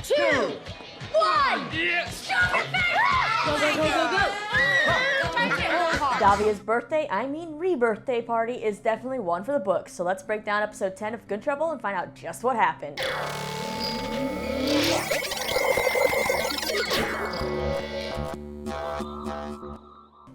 2, 1! Yes! Shove it back! Go, go, go, go, go! Davia's birthday, re-birthday party is definitely one for the books. So let's break down episode 10 of Good Trouble and find out just what happened.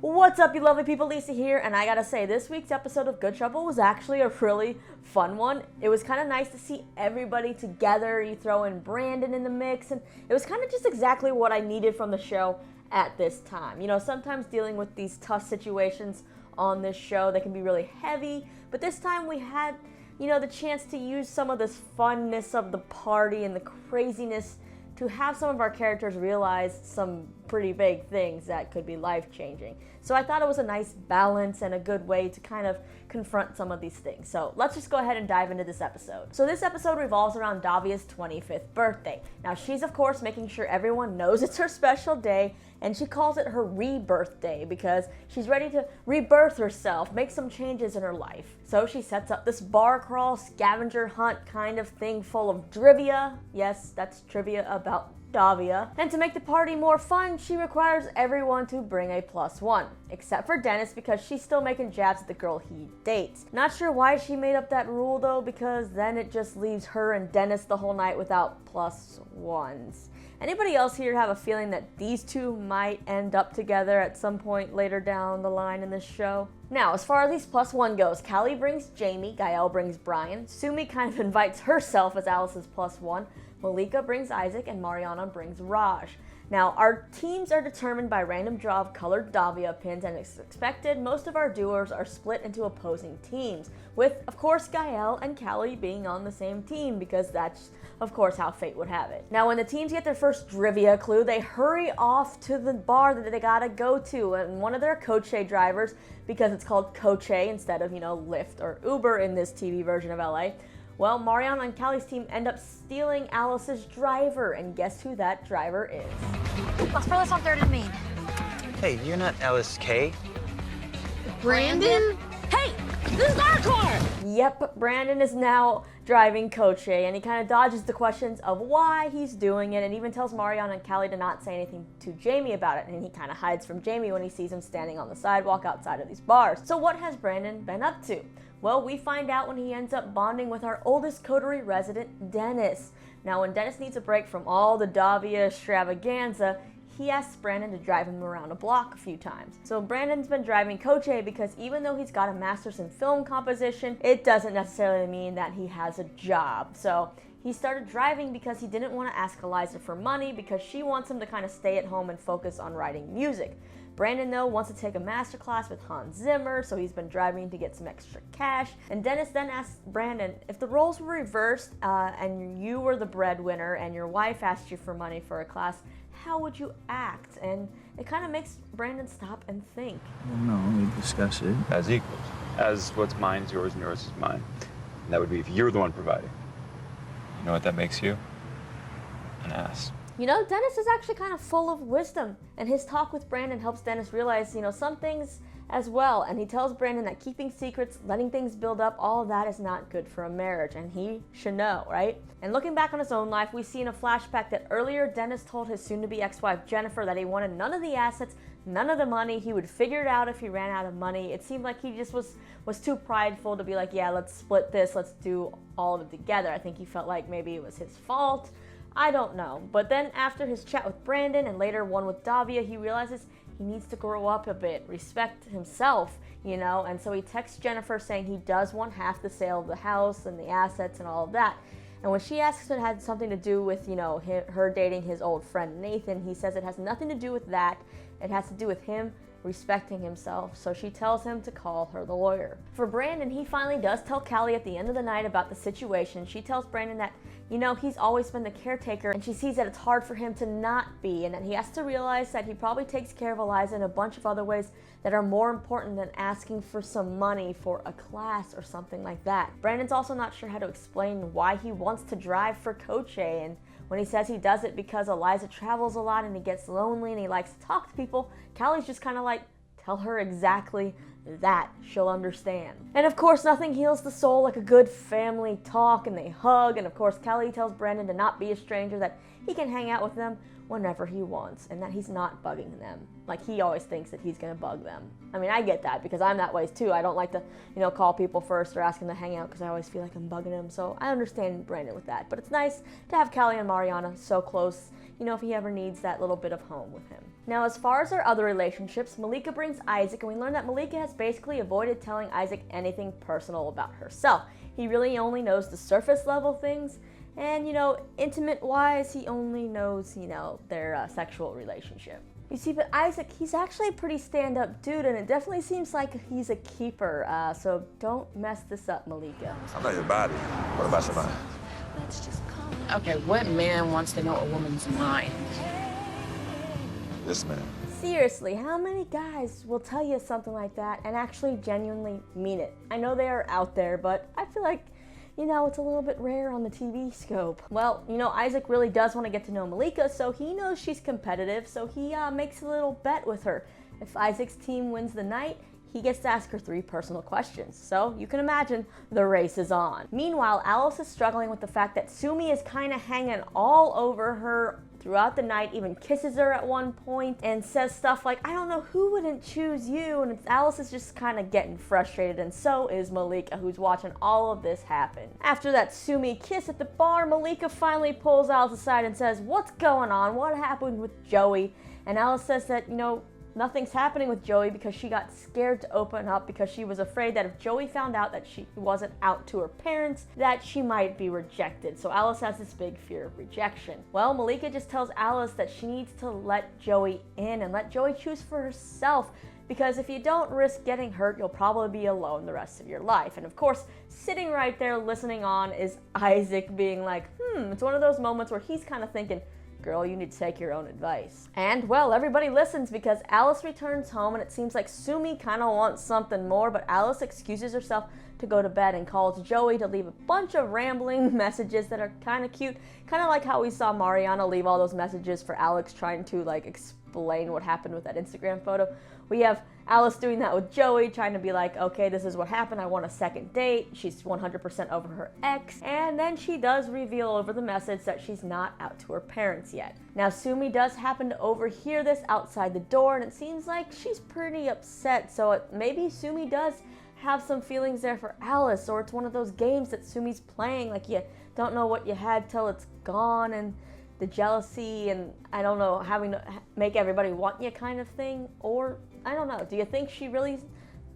What's up, you lovely people? Lisa here, and I gotta say, this week's episode of Good Trouble was actually a really fun one. It was kind of nice to see everybody together. You throw in Brandon in the mix, and it was kind of just exactly what I needed from the show at this time. You know, sometimes dealing with these tough situations on this show, they can be really heavy, but this time we had, you know, the chance to use some of this funness of the party and the craziness to have some of our characters realize some pretty big things that could be life-changing. So I thought it was a nice balance and a good way to kind of confront some of these things. So let's just go ahead and dive into this episode. So this episode revolves around Davia's 25th birthday. Now she's of course making sure everyone knows it's her special day, and she calls it her rebirth day because she's ready to rebirth herself, make some changes in her life. So she sets up this bar crawl, scavenger hunt kind of thing full of trivia. Yes, that's trivia about Davia. And to make the party more fun, she requires everyone to bring a +1, except for Dennis because she's still making jabs at the girl he dates. Not sure why she made up that rule though, because then it just leaves her and Dennis the whole night without +1s. Anybody else here have a feeling that these two might end up together at some point later down the line in this show? Now, as far as these +1 goes, Callie brings Jamie, Gael brings Brian, Sumi kind of invites herself as Alice's +1, Malika brings Isaac, and Mariana brings Raj. Now, our teams are determined by random draw of colored Davia pins, and as expected, most of our duos are split into opposing teams, with, of course, Gael and Callie being on the same team, because that's, of course, how fate would have it. Now, when the teams get their first trivia clue, they hurry off to the bar that they gotta go to, and one of their coach drivers, because it's called coach instead of, you know, Lyft or Uber in this TV version of LA, well, Mariana and Callie's team end up stealing Alice's driver, and guess who that driver is? Let's throw this on 3rd and Main. Hey, you're not Alice K. Brandon? Hey, this is our car! Yep, Brandon is now driving Coach, and he kind of dodges the questions of why he's doing it, and even tells Mariana and Callie to not say anything to Jamie about it, and he kind of hides from Jamie when he sees him standing on the sidewalk outside of these bars. So what has Brandon been up to? Well, we find out when he ends up bonding with our oldest coterie resident, Dennis. Now, when Dennis needs a break from all the Davia extravaganza, he asks Brandon to drive him around a block a few times. So Brandon's been driving Coach because even though he's got a master's in film composition, it doesn't necessarily mean that he has a job. So he started driving because he didn't want to ask Eliza for money because she wants him to kind of stay at home and focus on writing music. Brandon, though, wants to take a master class with Hans Zimmer, so he's been driving to get some extra cash. And Dennis then asks Brandon, if the roles were reversed and you were the breadwinner and your wife asked you for money for a class, how would you act? And it kind of makes Brandon stop and think. Well, no, we discuss it. As equals. As what's mine is yours and yours is mine. And that would be if you're the one providing. You know what that makes you? An ass. You know, Dennis is actually kind of full of wisdom, and his talk with Brandon helps Dennis realize, you know, some things as well, and he tells Brandon that keeping secrets, letting things build up, all of that is not good for a marriage, and he should know, right? And looking back on his own life, we see in a flashback that earlier Dennis told his soon-to-be ex-wife Jennifer that he wanted none of the assets, none of the money. He would figure it out if he ran out of money. It seemed like he just was too prideful to be like, yeah, let's split this, let's do all of it together. I think he felt like maybe it was his fault. I don't know. But then after his chat with Brandon and later one with Davia, he realizes he needs to grow up a bit, respect himself, you know, and so he texts Jennifer saying he does want half the sale of the house and the assets and all of that. And when she asks if it had something to do with, you know, her dating his old friend Nathan, he says it has nothing to do with that. It has to do with him respecting himself, so she tells him to call her the lawyer. For Brandon, he finally does tell Callie at the end of the night about the situation. She tells Brandon that, you know, he's always been the caretaker, and she sees that it's hard for him to not be, and that he has to realize that he probably takes care of Eliza in a bunch of other ways that are more important than asking for some money for a class or something like that. Brandon's also not sure how to explain why he wants to drive for Coach, and when he says he does it because Eliza travels a lot and he gets lonely and he likes to talk to people, Callie's just kind of like, Tell her exactly that. She'll understand. And of course, nothing heals the soul like a good family talk, and they hug, and of course, Callie tells Brandon to not be a stranger, that he can hang out with them whenever he wants, and that he's not bugging them. Like, he always thinks that he's gonna bug them. I mean, I get that, because I'm that way too. I don't like to, call people first or ask them to hang out, because I always feel like I'm bugging them, so I understand Brandon with that. But it's nice to have Callie and Mariana so close, if he ever needs that little bit of home with him. Now, as far as our other relationships, Malika brings Isaac, and we learn that Malika has basically avoided telling Isaac anything personal about herself. He really only knows the surface level things, and, intimate-wise, he only knows, their sexual relationship. You see, but Isaac, he's actually a pretty stand-up dude, and it definitely seems like he's a keeper, so don't mess this up, Malika. I know your body. What about your mind? Okay, what man wants to know a woman's mind? This man. Seriously, how many guys will tell you something like that and actually genuinely mean it? I know they are out there, but I feel like, it's a little bit rare on the TV scope. Well, Isaac really does want to get to know Malika, so he knows she's competitive, so he makes a little bet with her. If Isaac's team wins the night, he gets to ask her 3 personal questions. So you can imagine the race is on. Meanwhile, Alice is struggling with the fact that Sumi is kind of hanging all over her throughout the night, even kisses her at one point and says stuff like, I don't know who wouldn't choose you, and Alice is just kind of getting frustrated, and so is Malika, who's watching all of this happen. After that Sumi kiss at the bar, Malika finally pulls Alice aside and says, what's going on? What happened with Joey? And Alice says that, nothing's happening with Joey because she got scared to open up because she was afraid that if Joey found out that she wasn't out to her parents, that she might be rejected. So Alice has this big fear of rejection. Well, Malika just tells Alice that she needs to let Joey in and let Joey choose for herself, because if you don't risk getting hurt, you'll probably be alone the rest of your life. And of course, sitting right there listening on is Isaac being like, it's one of those moments where he's kind of thinking, girl, you need to take your own advice. And, well, everybody listens because Alice returns home, and it seems like Sumi kind of wants something more, but Alice excuses herself to go to bed and calls Joey to leave a bunch of rambling messages that are kind of cute, kind of like how we saw Mariana leave all those messages for Alex trying to, explain what happened with that Instagram photo. We have Alice doing that with Joey, trying to be like, okay, this is what happened, I want a second date. She's 100% over her ex, and then she does reveal over the message that she's not out to her parents yet. Now, Sumi does happen to overhear this outside the door, and it seems like she's pretty upset, so maybe Sumi does have some feelings there for Alice, or it's one of those games that Sumi's playing, like you don't know what you had till it's gone, and the jealousy and, I don't know, having to make everybody want you kind of thing, or I don't know. Do you think she really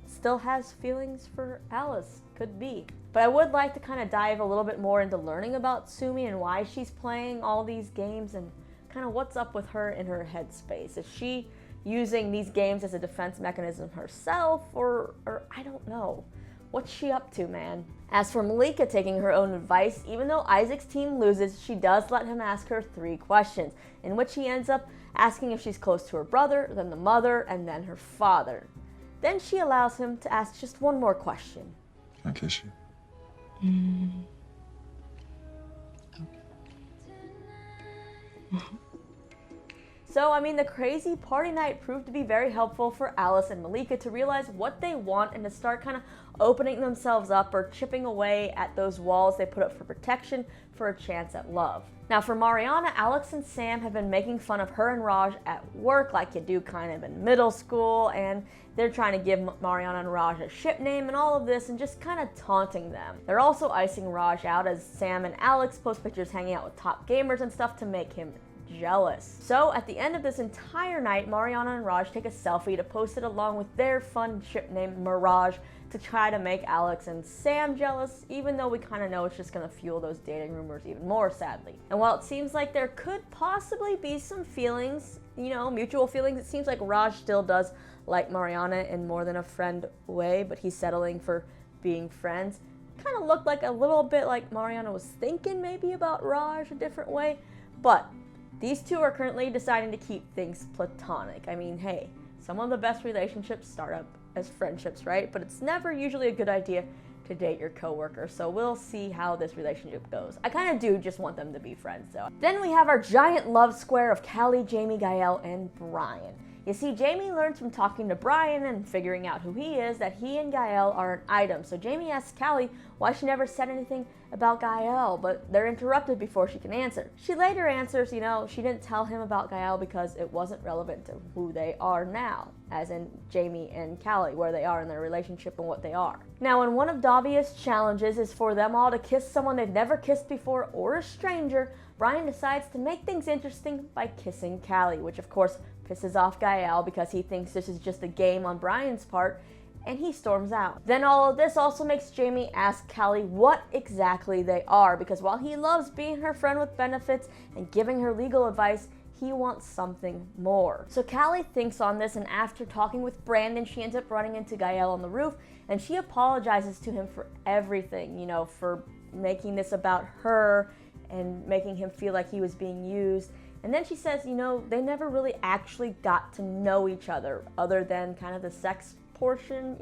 still has feelings for Alice? Could be. But I would like to kind of dive a little bit more into learning about Sumi and why she's playing all these games and kind of what's up with her in her headspace. Is she using these games as a defense mechanism herself, or I don't know. What's she up to, man? As for Malika taking her own advice, even though Isaac's team loses, she does let him ask her 3 questions, in which he ends up asking if she's close to her brother, then the mother, and then her father. Then she allows him to ask just one more question. Can I kiss you? Okay. So, the crazy party night proved to be very helpful for Alice and Malika to realize what they want and to start kind of opening themselves up or chipping away at those walls they put up for protection for a chance at love. Now, for Mariana, Alex and Sam have been making fun of her and Raj at work like you do kind of in middle school, and they're trying to give Mariana and Raj a ship name and all of this and just kind of taunting them. They're also icing Raj out as Sam and Alex post pictures hanging out with top gamers and stuff to make him jealous. So at the end of this entire night, Mariana and Raj take a selfie to post it along with their fun ship name Mirage to try to make Alex and Sam jealous, even though we kind of know it's just going to fuel those dating rumors even more, sadly. And while it seems like there could possibly be some feelings, mutual feelings, it seems like Raj still does like Mariana in more than a friend way, but he's settling for being friends. Kind of looked like a little bit like Mariana was thinking maybe about Raj a different way, but these two are currently deciding to keep things platonic. Hey, some of the best relationships start up as friendships, right? But it's never usually a good idea to date your coworker, so we'll see how this relationship goes. I kind of do just want them to be friends, though. Then we have our giant love square of Callie, Jamie, Gael, and Brian. You see, Jamie learns from talking to Brian and figuring out who he is that he and Gael are an item. So Jamie asks Callie why she never said anything about Gael, but they're interrupted before she can answer. She later answers, she didn't tell him about Gael because it wasn't relevant to who they are now, as in Jamie and Callie, where they are in their relationship and what they are. Now, in one of Davia's challenges is for them all to kiss someone they've never kissed before or a stranger, Brian decides to make things interesting by kissing Callie, which of course pisses off Gael because he thinks this is just a game on Brian's part, and he storms out. Then all of this also makes Jamie ask Callie what exactly they are, because while he loves being her friend with benefits and giving her legal advice, he wants something more. So Callie thinks on this, and after talking with Brandon, she ends up running into Gael on the roof, and she apologizes to him for everything, for making this about her and making him feel like he was being used. And then she says, they never really actually got to know each other than kind of the sex portion,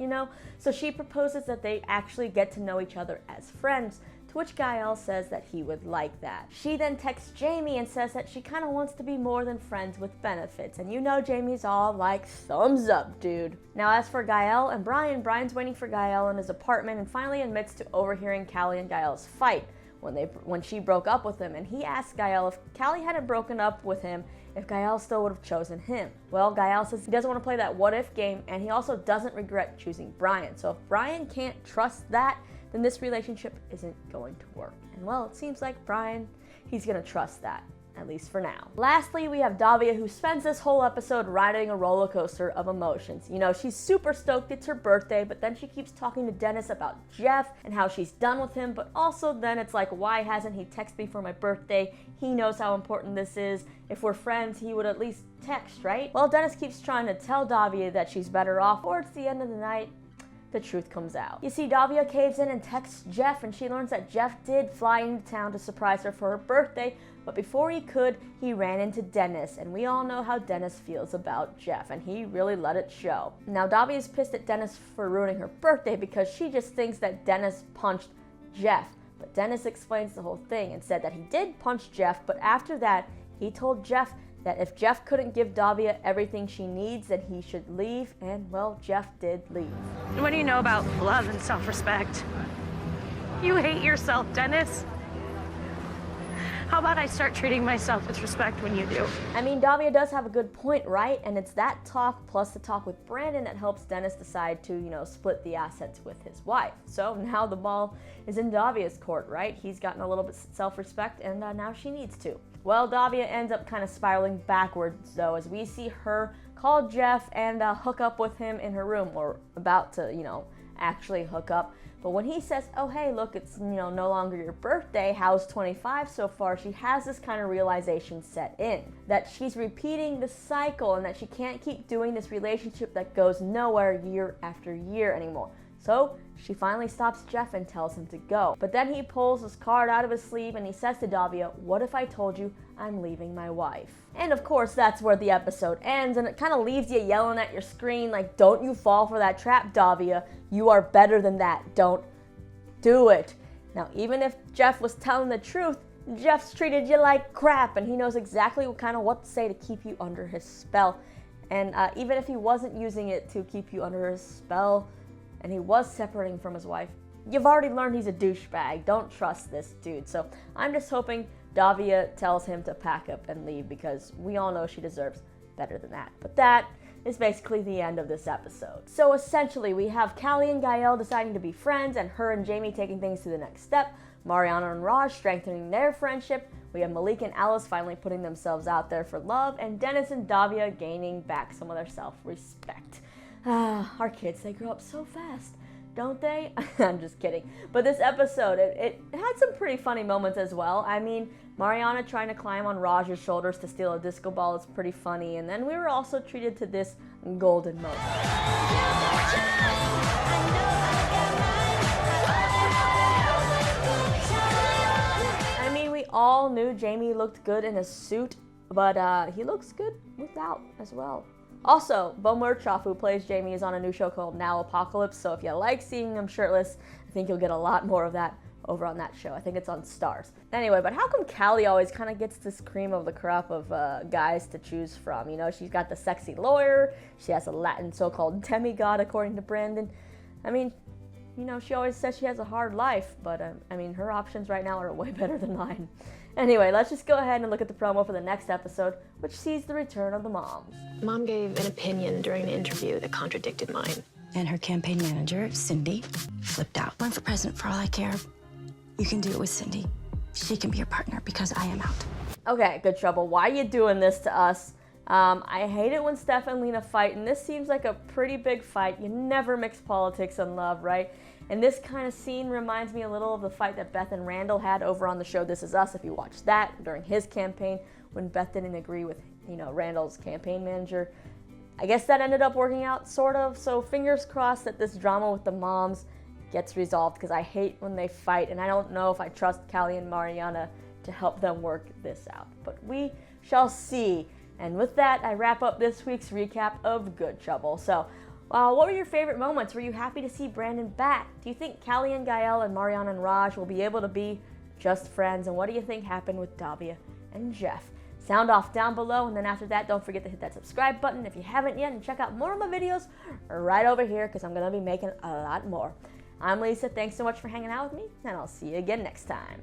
So she proposes that they actually get to know each other as friends, to which Gael says that he would like that. She then texts Jamie and says that she kind of wants to be more than friends with benefits. And Jamie's all like, thumbs up, dude. Now as for Gael and Brian's waiting for Gael in his apartment and finally admits to overhearing Callie and Gael's fight when she broke up with him, and he asked Gael if Callie hadn't broken up with him, if Gael still would have chosen him. Well, Gael says he doesn't want to play that what-if game, and he also doesn't regret choosing Brian. So if Brian can't trust that, then this relationship isn't going to work. And well, it seems like Brian, he's going to trust that, at least for now. Lastly, we have Davia, who spends this whole episode riding a roller coaster of emotions. She's super stoked it's her birthday, but then she keeps talking to Dennis about Jeff and how she's done with him, but also then it's like, why hasn't he texted me for my birthday? He knows how important this is. If we're friends, he would at least text, right? Well, Dennis keeps trying to tell Davia that she's better off. Towards the end of the night, the truth comes out. You see, Davia caves in and texts Jeff, and she learns that Jeff did fly into town to surprise her for her birthday, but before he could, he ran into Dennis, and we all know how Dennis feels about Jeff, and he really let it show. Now, Davia is pissed at Dennis for ruining her birthday because she just thinks that Dennis punched Jeff, but Dennis explains the whole thing and said that he did punch Jeff, but after that, he told Jeff that if Jeff couldn't give Davia everything she needs, then he should leave, and well, Jeff did leave. What do you know about love and self-respect? You hate yourself, Dennis. How about I start treating myself with respect when you do? I mean, Davia does have a good point, right? And it's that talk plus the talk with Brandon that helps Dennis decide to, split the assets with his wife. So now the ball is in Davia's court, right? He's gotten a little bit self-respect, and now she needs to. Well, Davia ends up kind of spiraling backwards, though, as we see her call Jeff and hook up with him in her room, or about to, actually hook up. But when he says, oh, hey, look, it's, no longer your birthday, how's 25 so far, she has this kind of realization set in, that she's repeating the cycle and that she can't keep doing this relationship that goes nowhere year after year anymore. So she finally stops Jeff and tells him to go. But then he pulls his card out of his sleeve and he says to Davia, what if I told you I'm leaving my wife? And of course, that's where the episode ends, and it kind of leaves you yelling at your screen like, don't you fall for that trap, Davia. You are better than that. Don't do it. Now, even if Jeff was telling the truth, Jeff's treated you like crap, and he knows exactly what to say to keep you under his spell. And even if he wasn't using it to keep you under his spell, and he was separating from his wife, you've already learned he's a douchebag. Don't trust this dude. So I'm just hoping Davia tells him to pack up and leave, because we all know she deserves better than that. But that is basically the end of this episode. So essentially, we have Callie and Gael deciding to be friends, and her and Jamie taking things to the next step, Mariana and Raj strengthening their friendship, we have Malika and Alice finally putting themselves out there for love, and Dennis and Davia gaining back some of their self-respect. Our kids, they grow up so fast, don't they? I'm just kidding. But this episode, it had some pretty funny moments as well. I mean, Mariana trying to climb on Raj's shoulders to steal a disco ball is pretty funny. And then we were also treated to this golden moment. I mean, we all knew Jamie looked good in a suit, but he looks good without as well. Also, Bo Murchoff, who plays Jamie, is on a new show called Now Apocalypse, so if you like seeing him shirtless, I think you'll get a lot more of that over on that show. I think it's on Stars. Anyway, but how come Callie always kind of gets this cream of the crop of guys to choose from? You know, she's got the sexy lawyer. She has a Latin so-called demigod, according to Brandon. I mean, you know, she always says she has a hard life, but I mean, her options right now are way better than mine. Anyway, let's just go ahead and look at the promo for the next episode, which sees the return of the moms. Mom gave an opinion during an interview that contradicted mine. And her campaign manager, Cindy, flipped out. Run for president for all I care. You can do it with Cindy. She can be your partner because I am out. Okay, Good Trouble, why are you doing this to us? I hate it when Steph and Lena fight, and this seems like a pretty big fight. You never mix politics and love, right? And this kind of scene reminds me a little of the fight that Beth and Randall had over on the show This Is Us, if you watched that, during his campaign, when Beth didn't agree with, you know, Randall's campaign manager. I guess that ended up working out, sort of, so fingers crossed that this drama with the moms gets resolved, because I hate when they fight, and I don't know if I trust Callie and Mariana to help them work this out. But we shall see. And with that, I wrap up this week's recap of Good Trouble. So, what were your favorite moments? Were you happy to see Brandon back? Do you think Callie and Gael and Mariana and Raj will be able to be just friends? And what do you think happened with Davia and Jeff? Sound off down below, and then after that, don't forget to hit that subscribe button if you haven't yet, and check out more of my videos right over here, because I'm going to be making a lot more. I'm Lisa, thanks so much for hanging out with me, and I'll see you again next time.